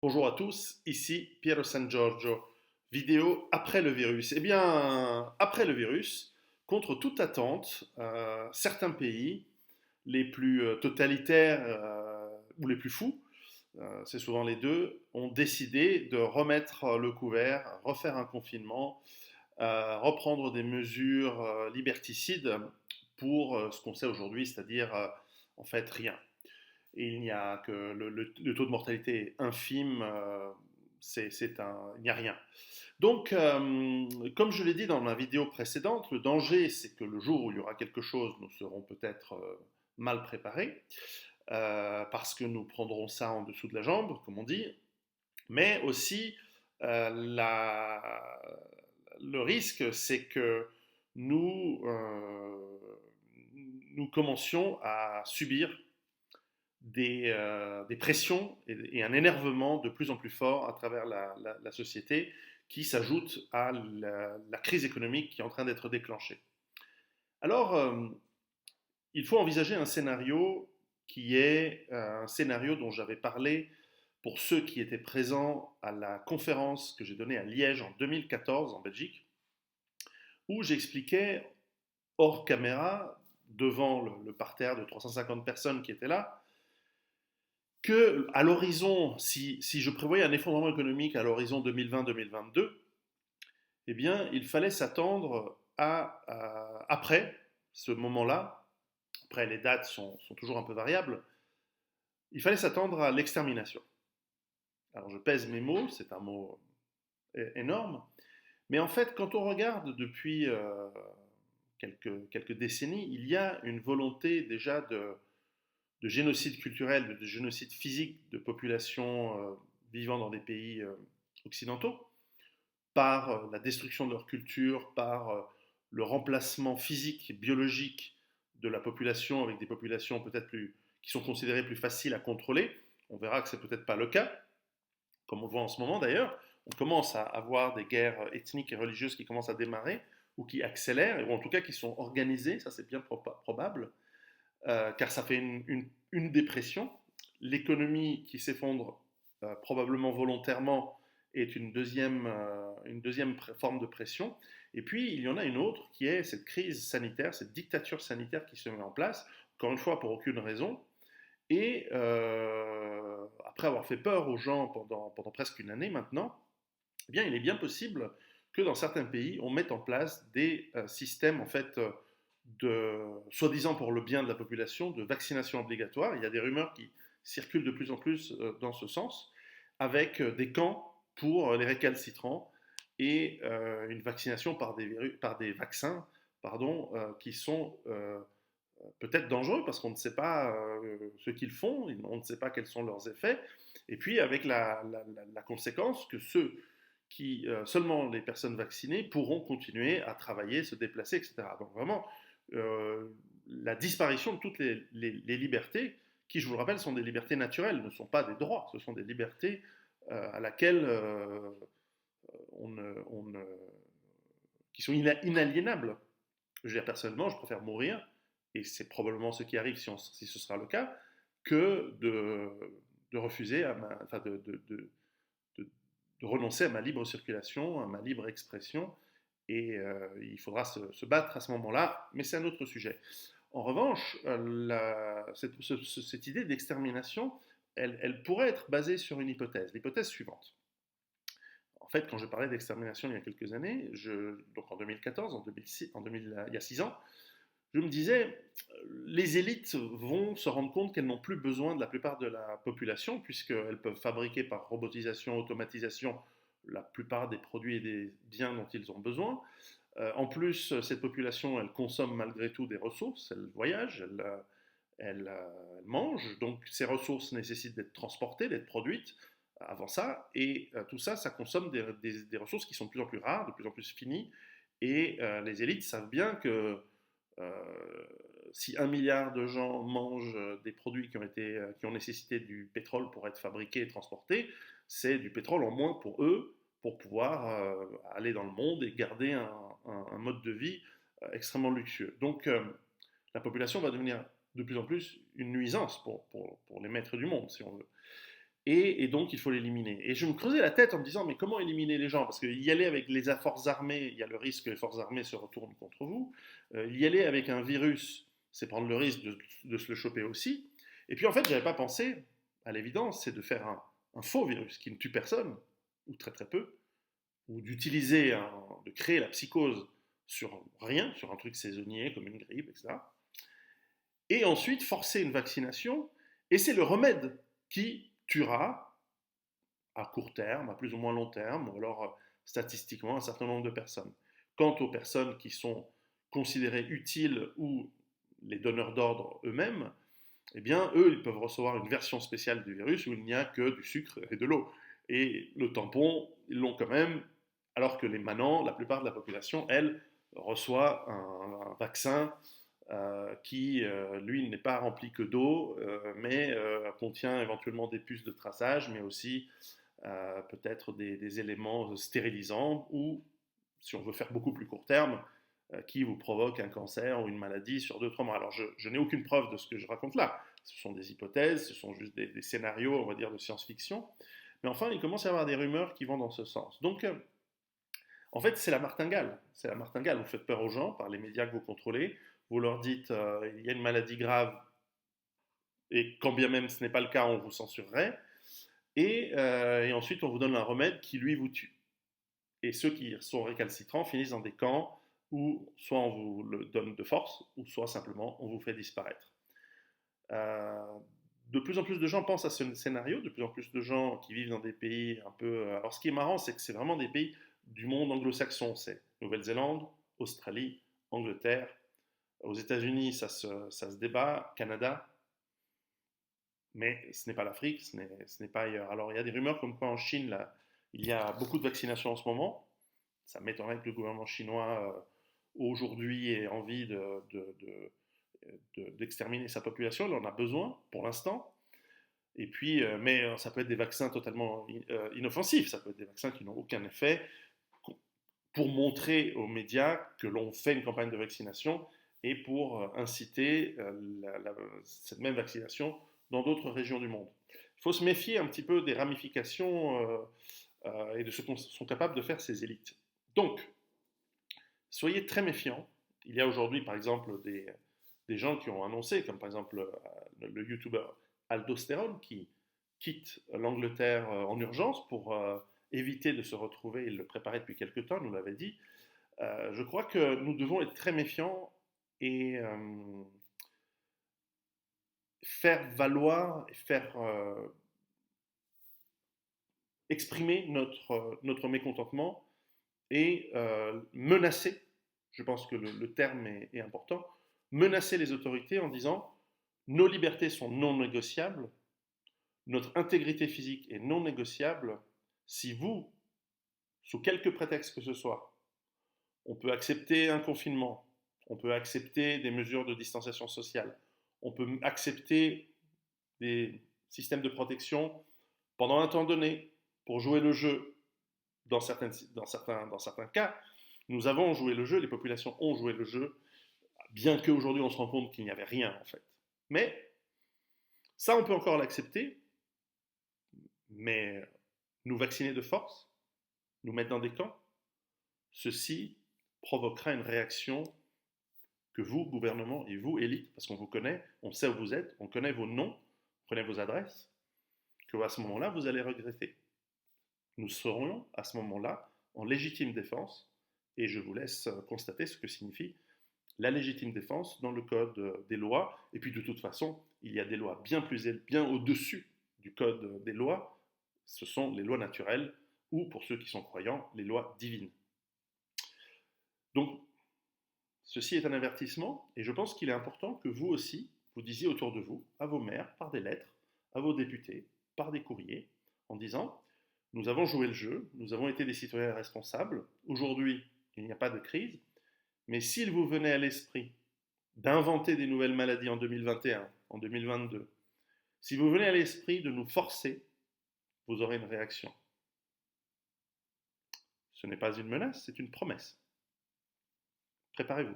Bonjour à tous, ici Piero San Giorgio, vidéo après le virus. Eh bien, après le virus, contre toute attente, certains pays, les plus totalitaires ou les plus fous, c'est souvent les deux, ont décidé de remettre le couvert, refaire un confinement, reprendre des mesures liberticides pour ce qu'on sait aujourd'hui, c'est-à-dire en fait rien. Et il n'y a que le taux de mortalité est infime, il n'y a rien. Donc, comme je l'ai dit dans ma vidéo précédente, le danger, c'est que le jour où il y aura quelque chose, nous serons peut-être mal préparés, parce que nous prendrons ça en dessous de la jambe, comme on dit, mais aussi euh, la- le risque, c'est que nous, nous commencions à subir des pressions et un énervement de plus en plus fort à travers la société qui s'ajoute à la crise économique qui est en train d'être déclenchée. Alors, il faut envisager un scénario qui est un scénario dont j'avais parlé pour ceux qui étaient présents à la conférence que j'ai donnée à Liège en 2014 en Belgique, où j'expliquais hors caméra, devant le parterre de 350 personnes qui étaient là, que à l'horizon, si je prévoyais un effondrement économique à l'horizon 2020-2022, eh bien, il fallait s'attendre après ce moment-là, après les dates sont toujours un peu variables, il fallait s'attendre à l'extermination. Alors je pèse mes mots, c'est un mot énorme, mais en fait, quand on regarde depuis quelques décennies, il y a une volonté déjà de génocide culturel, de génocide physique de populations vivant dans des pays occidentaux, par la destruction de leur culture, par le remplacement physique, biologique de la population avec des populations peut-être qui sont considérées plus faciles à contrôler. On verra que c'est peut-être pas le cas, comme on le voit en ce moment d'ailleurs. On commence à avoir des guerres ethniques et religieuses qui commencent à démarrer ou qui accélèrent, ou en tout cas qui sont organisées, ça c'est bien probable, car ça fait une dépression. L'économie qui s'effondre probablement volontairement est une deuxième forme de pression. Et puis, il y en a une autre qui est cette crise sanitaire, cette dictature sanitaire qui se met en place, encore une fois pour aucune raison. Et après avoir fait peur aux gens pendant presque une année maintenant, eh bien, il est bien possible que dans certains pays, on mette en place des systèmes en fait soi-disant pour le bien de la population, de vaccination obligatoire. Il y a des rumeurs qui circulent de plus en plus dans ce sens, avec des camps pour les récalcitrants et une vaccination par des vaccins pardon, qui sont peut-être dangereux parce qu'on ne sait pas ce qu'ils font, on ne sait pas quels sont leurs effets, et puis avec la conséquence que seulement les personnes vaccinées pourront continuer à travailler, se déplacer, etc. Donc vraiment, la disparition de toutes les libertés, qui, je vous le rappelle, sont des libertés naturelles, ne sont pas des droits, ce sont des libertés à laquelle on ne, qui sont inaliénables. Je veux dire, personnellement, je préfère mourir, et c'est probablement ce qui arrive si ce sera le cas, que de refuser, enfin de renoncer à ma libre circulation, à ma libre expression, et il faudra se battre à ce moment-là, mais c'est un autre sujet. En revanche, cette idée d'extermination, elle pourrait être basée sur une hypothèse, l'hypothèse suivante. En fait, quand je parlais d'extermination il y a quelques années, donc en 2014, en 2006, il y a 6 ans, je me disais, les élites vont se rendre compte qu'elles n'ont plus besoin de la plupart de la population, puisqu'elles peuvent fabriquer par robotisation, automatisation, la plupart des produits et des biens dont ils ont besoin. En plus, cette population, elle consomme malgré tout des ressources, elle voyage, elle mange, donc ces ressources nécessitent d'être transportées, d'être produites avant ça, et tout ça, ça consomme des ressources qui sont de plus en plus rares, de plus en plus finies, et les élites savent bien que si 1 milliard de gens mangent des produits qui ont nécessité du pétrole pour être fabriqués et transportés, c'est du pétrole en moins pour eux, pour pouvoir aller dans le monde et garder un mode de vie extrêmement luxueux. Donc la population va devenir de plus en plus une nuisance pour les maîtres du monde, si on veut. et donc il faut l'éliminer. Et je me creusais la tête en me disant, mais comment éliminer les gens? Parce qu'y aller avec les forces armées, il y a le risque que les forces armées se retournent contre vous. Y aller avec un virus, c'est prendre le risque de se le choper aussi. Et puis en fait, je n'avais pas pensé, à l'évidence, c'est de faire un faux virus qui ne tue personne, ou très très peu, ou de créer la psychose sur rien, sur un truc saisonnier comme une grippe, etc. Et ensuite forcer une vaccination, et c'est le remède qui tuera à court terme, à plus ou moins long terme, ou alors statistiquement un certain nombre de personnes. Quant aux personnes qui sont considérées utiles ou les donneurs d'ordre eux-mêmes, eh bien, eux, ils peuvent recevoir une version spéciale du virus où il n'y a que du sucre et de l'eau. Et le tampon, ils l'ont quand même, alors que les manants, la plupart de la population, elle, reçoit un vaccin qui, lui, n'est pas rempli que d'eau, mais contient éventuellement des puces de traçage, mais aussi peut-être des éléments stérilisants ou, si on veut faire beaucoup plus court terme, qui vous provoque un cancer ou une maladie sur 2-3 mois. Alors je n'ai aucune preuve de ce que je raconte là. Ce sont des hypothèses, ce sont juste des scénarios, on va dire, de science-fiction. Mais enfin, il commence à y avoir des rumeurs qui vont dans ce sens. Donc, en fait, c'est la martingale. C'est la martingale. Vous faites peur aux gens par les médias que vous contrôlez. Vous leur dites il y a une maladie grave, et quand bien même ce n'est pas le cas, on vous censurerait. Et ensuite, on vous donne un remède qui, lui, vous tue. Et ceux qui sont récalcitrants finissent dans des camps où soit on vous le donne de force, ou soit simplement on vous fait disparaître. Euh, de plus en plus de gens pensent à ce scénario, de plus en plus de gens qui vivent dans des pays un peu... Alors ce qui est marrant, c'est que c'est vraiment des pays du monde anglo-saxon. C'est Nouvelle-Zélande, Australie, Angleterre. Aux États-Unis, ça se débat, Canada, mais ce n'est pas l'Afrique, ce n'est pas ailleurs. Alors il y a des rumeurs comme quoi en Chine, là, il y a beaucoup de vaccinations en ce moment. Ça m'étonnerait que le gouvernement chinois aujourd'hui ait envie d'exterminer sa population. Il en a besoin pour l'instant. Et puis, mais ça peut être des vaccins totalement inoffensifs. Ça peut être des vaccins qui n'ont aucun effet pour montrer aux médias que l'on fait une campagne de vaccination et pour inciter cette même vaccination dans d'autres régions du monde. Il faut se méfier un petit peu des ramifications et de ce qu'on sont capables de faire ces élites. Donc, soyez très méfiants. Il y a aujourd'hui, par exemple, des gens qui ont annoncé, comme par exemple le youtubeur Aldostérone, qui quitte l'Angleterre en urgence pour éviter de se retrouver, il le préparait depuis quelques temps, nous l'avait dit. Je crois que nous devons être très méfiants et faire valoir et faire exprimer notre mécontentement et menacer, je pense que le terme est important, menacer les autorités en disant nos libertés sont non négociables, notre intégrité physique est non négociable. Si vous, sous quelque prétexte que ce soit, on peut accepter un confinement, on peut accepter des mesures de distanciation sociale, on peut accepter des systèmes de protection pendant un temps donné pour jouer le jeu dans certains cas. Nous avons joué le jeu, les populations ont joué le jeu, bien qu'aujourd'hui on se rend compte qu'il n'y avait rien en fait. Mais ça, on peut encore l'accepter, mais nous vacciner de force, nous mettre dans des camps, ceci provoquera une réaction que vous, gouvernement, et vous, élite, parce qu'on vous connaît, on sait où vous êtes, on connaît vos noms, on connaît vos adresses, que à ce moment-là, vous allez regretter. Nous serons à ce moment-là en légitime défense, et je vous laisse constater ce que signifie la légitime défense dans le code des lois. Et puis de toute façon, il y a des lois bien au-dessus du code des lois. Ce sont les lois naturelles, ou pour ceux qui sont croyants, les lois divines. Donc, ceci est un avertissement, et je pense qu'il est important que vous aussi, vous disiez autour de vous, à vos maires, par des lettres, à vos députés, par des courriers, en disant, nous avons joué le jeu, nous avons été des citoyens responsables, aujourd'hui, il n'y a pas de crise, mais s'il vous venait à l'esprit d'inventer des nouvelles maladies en 2021, en 2022, si vous venez à l'esprit de nous forcer, vous aurez une réaction. Ce n'est pas une menace, c'est une promesse. Préparez-vous.